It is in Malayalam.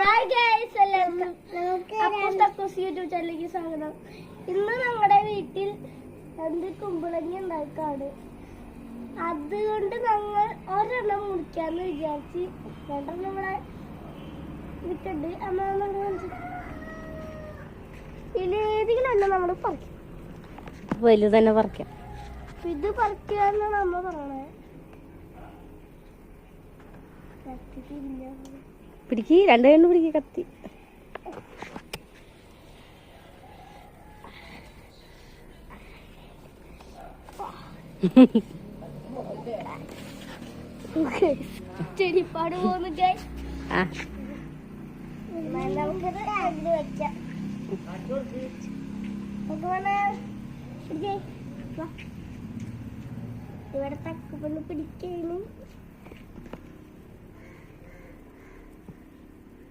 ഹായ് ഗൈസ്, എല്ലാവർക്കും യൂട്യൂബ് ചാനലിലേക്ക് സ്വാഗതം. ഇന്ന് നമ്മുടെ വീട്ടിൽ കുമ്പളങ്ങി ഉണ്ടാക്കാണ്. അതുകൊണ്ട് ഞങ്ങൾ ഒരെണ്ണം മുറിക്കാന്ന് വിചാരിച്ച് രണ്ടെണ്ണം ഇവിടെ വിട്ടുണ്ട്. ഇതിലേതെങ്കിലും എല്ലാം നമ്മൾ പറിക്കും. വലുത് തന്നെ പറിക്കാം. ഇത് പറിക്കാന്നാണ് അമ്മ പറയണേ. പിടിക്ക്, രണ്ട് കണ്ണ് പിടിക്ക് കത്തി. ചെടിപ്പാട് പോകുന്നു. ഇവിടെ തക്കുപൊന്ന് പിടിക്കുന്നു.